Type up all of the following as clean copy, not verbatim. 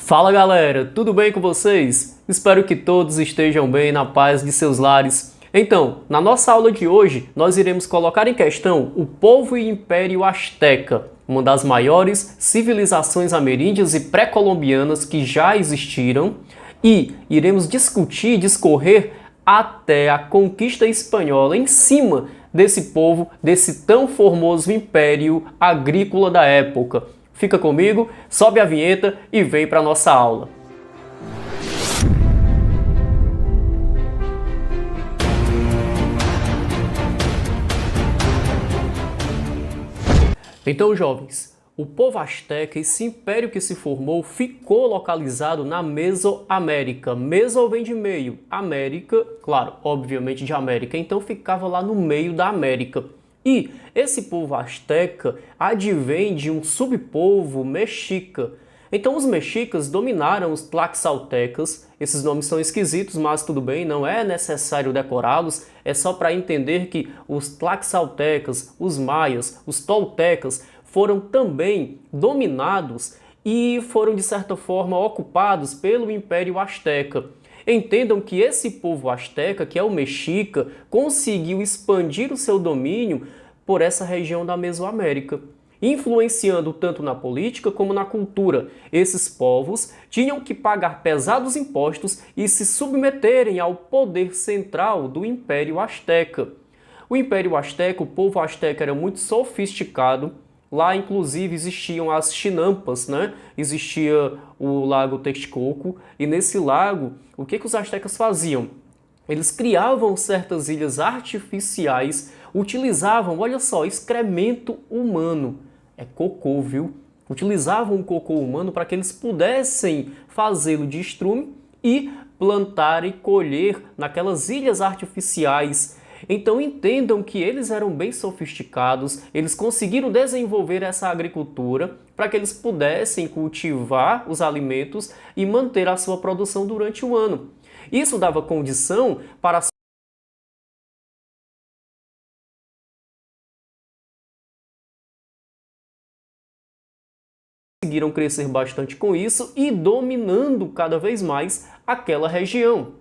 Fala galera, tudo bem com vocês? Espero que todos estejam bem na paz de seus lares. Então, na nossa aula de hoje, nós iremos colocar em questão o povo e Império Azteca, uma das maiores civilizações ameríndias e pré-colombianas que já existiram, e iremos discutir e discorrer até a conquista espanhola em cima desse povo, desse tão formoso império agrícola da época. Fica comigo, sobe a vinheta e vem para a nossa aula. Então, jovens, o povo asteca, esse império que se formou, ficou localizado na Mesoamérica. Meso vem de meio, América, claro, obviamente de América, então ficava lá no meio da América. E esse povo asteca advém de um subpovo mexica. Então os mexicas dominaram os tlaxaltecas. Esses nomes são esquisitos, mas tudo bem, não é necessário decorá-los. É só para entender que os tlaxaltecas, os maias, os toltecas foram também dominados e foram de certa forma ocupados pelo Império Azteca. Entendam que esse povo asteca, que é o mexica, conseguiu expandir o seu domínio por essa região da Mesoamérica, influenciando tanto na política como na cultura. Esses povos tinham que pagar pesados impostos e se submeterem ao poder central do Império Azteca. O Império Azteca, o povo asteca era muito sofisticado. Lá, inclusive, existiam as chinampas, né? Existia o lago Texcoco, e nesse lago, o que os astecas faziam? Eles criavam certas ilhas artificiais, utilizavam, olha só, excremento humano. É cocô, viu? Utilizavam o cocô humano para que eles pudessem fazê-lo de estrume e plantar e colher naquelas ilhas artificiais. Então entendam que eles eram bem sofisticados, eles conseguiram desenvolver essa agricultura para que eles pudessem cultivar os alimentos e manter a sua produção durante o ano. Isso dava condição para conseguiram crescer bastante com isso e dominando cada vez mais aquela região.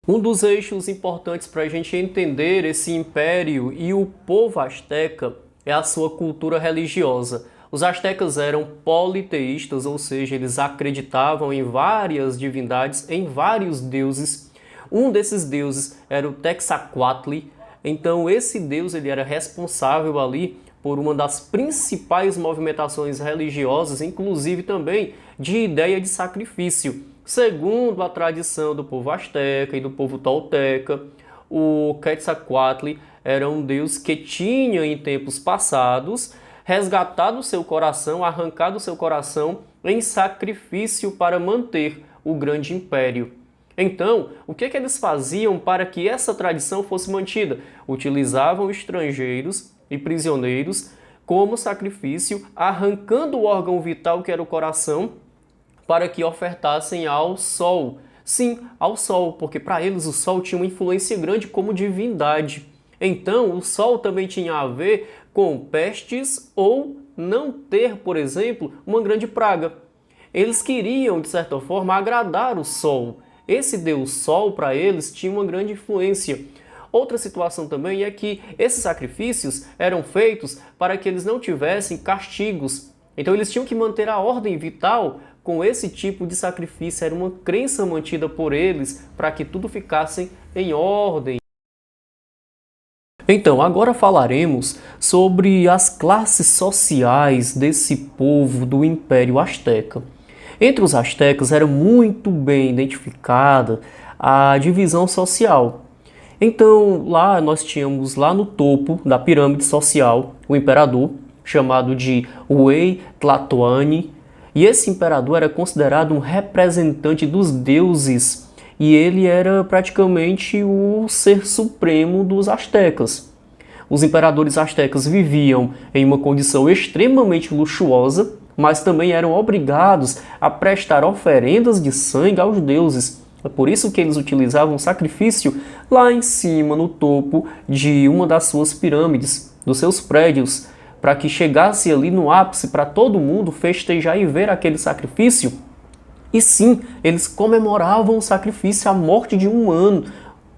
Um dos eixos importantes para a gente entender esse império e o povo asteca é a sua cultura religiosa. Os astecas eram politeístas, ou seja, eles acreditavam em várias divindades, em vários deuses. Um desses deuses era o Texacuatli. Então esse deus ele era responsável ali por uma das principais movimentações religiosas, inclusive também de ideia de sacrifício. Segundo a tradição do povo asteca e do povo tolteca, o Quetzalcoatl era um deus que tinha em tempos passados resgatado seu coração, arrancado seu coração em sacrifício para manter o grande império. Então, o que eles faziam para que essa tradição fosse mantida? Utilizavam estrangeiros e prisioneiros como sacrifício, arrancando o órgão vital que era o coração, para que ofertassem ao sol. Sim, ao sol, porque para eles o sol tinha uma influência grande como divindade. Então, o sol também tinha a ver com pestes ou não ter, por exemplo, uma grande praga. Eles queriam, de certa forma, agradar o sol. Esse deus sol, para eles, tinha uma grande influência. Outra situação também é que esses sacrifícios eram feitos para que eles não tivessem castigos. Então, eles tinham que manter a ordem vital com esse tipo de sacrifício. Era uma crença mantida por eles para que tudo ficasse em ordem. Então, agora falaremos sobre as classes sociais desse povo do Império Azteca. Entre os astecas era muito bem identificada a divisão social. Então, lá nós tínhamos lá no topo da pirâmide social o imperador, chamado de Hueytlahtolani. E esse imperador era considerado um representante dos deuses e ele era praticamente o ser supremo dos astecas. Os imperadores astecas viviam em uma condição extremamente luxuosa, mas também eram obrigados a prestar oferendas de sangue aos deuses. É por isso que eles utilizavam sacrifício lá em cima, no topo de uma das suas pirâmides, dos seus prédios, para que chegasse ali no ápice para todo mundo festejar e ver aquele sacrifício. E sim, eles comemoravam o sacrifício, a morte de um humano,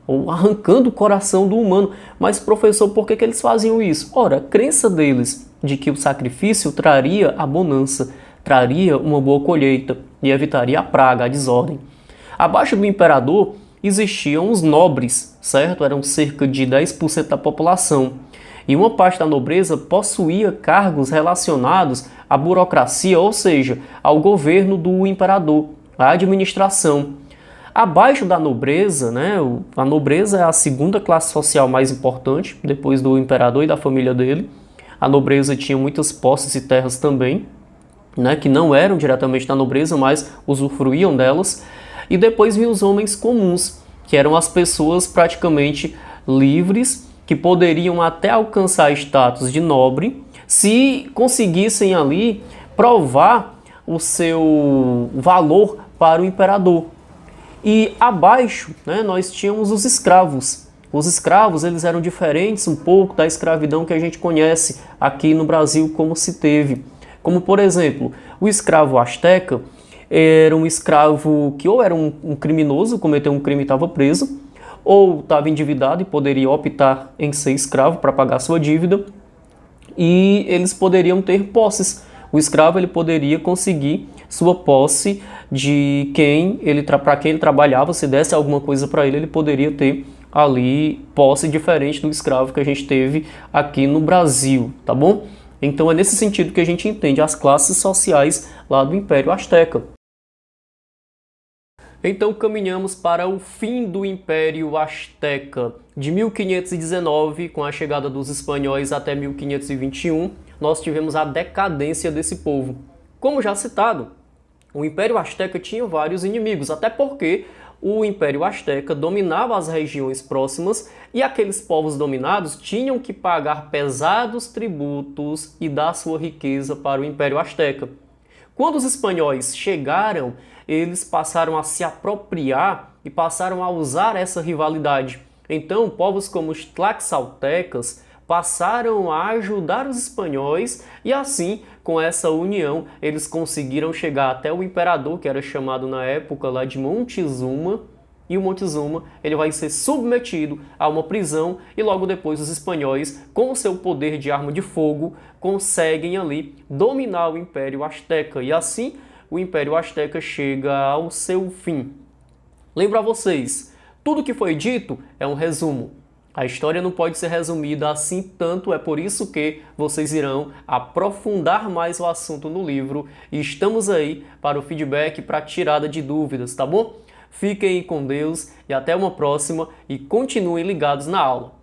ou arrancando o coração do humano. Mas, professor, por que eles faziam isso? Ora, a crença deles de que o sacrifício traria a bonança, traria uma boa colheita e evitaria a praga, a desordem. Abaixo do imperador existiam os nobres, certo? Eram cerca de 10% da população. E uma parte da nobreza possuía cargos relacionados à burocracia, ou seja, ao governo do imperador, à administração. Abaixo da nobreza, né, a nobreza é a segunda classe social mais importante, depois do imperador e da família dele. A nobreza tinha muitas posses e terras também, né, que não eram diretamente da nobreza, mas usufruíam delas. E depois vinham os homens comuns, que eram as pessoas praticamente livres, que poderiam até alcançar status de nobre, se conseguissem ali provar o seu valor para o imperador. E abaixo, né, nós tínhamos os escravos. Os escravos, eles eram diferentes um pouco da escravidão que a gente conhece aqui no Brasil como se teve. Como, por exemplo, o escravo asteca era um escravo que ou era um criminoso, cometeu um crime e estava preso, ou estava endividado e poderia optar em ser escravo para pagar sua dívida, e eles poderiam ter posses. O escravo ele poderia conseguir sua posse de para quem ele trabalhava. Se desse alguma coisa para ele poderia ter ali posse diferente do escravo que a gente teve aqui no Brasil, tá bom? Então é nesse sentido que a gente entende as classes sociais lá do Império Azteca. Então caminhamos para o fim do Império Azteca. De 1519, com a chegada dos espanhóis, até 1521, nós tivemos a decadência desse povo. Como já citado, o Império Azteca tinha vários inimigos, até porque o Império Azteca dominava as regiões próximas e aqueles povos dominados tinham que pagar pesados tributos e dar sua riqueza para o Império Azteca. Quando os espanhóis chegaram, eles passaram a se apropriar e passaram a usar essa rivalidade. Então, povos como os tlaxaltecas passaram a ajudar os espanhóis e assim, com essa união, eles conseguiram chegar até o imperador, que era chamado na época lá de Montezuma, e o Montezuma ele vai ser submetido a uma prisão e logo depois os espanhóis, com o seu poder de arma de fogo, conseguem ali dominar o Império Azteca e assim o Império Azteca chega ao seu fim. Lembro a vocês, tudo que foi dito é um resumo. A história não pode ser resumida assim tanto, é por isso que vocês irão aprofundar mais o assunto no livro e estamos aí para o feedback, para a tirada de dúvidas, tá bom? Fiquem com Deus e até uma próxima e continuem ligados na aula.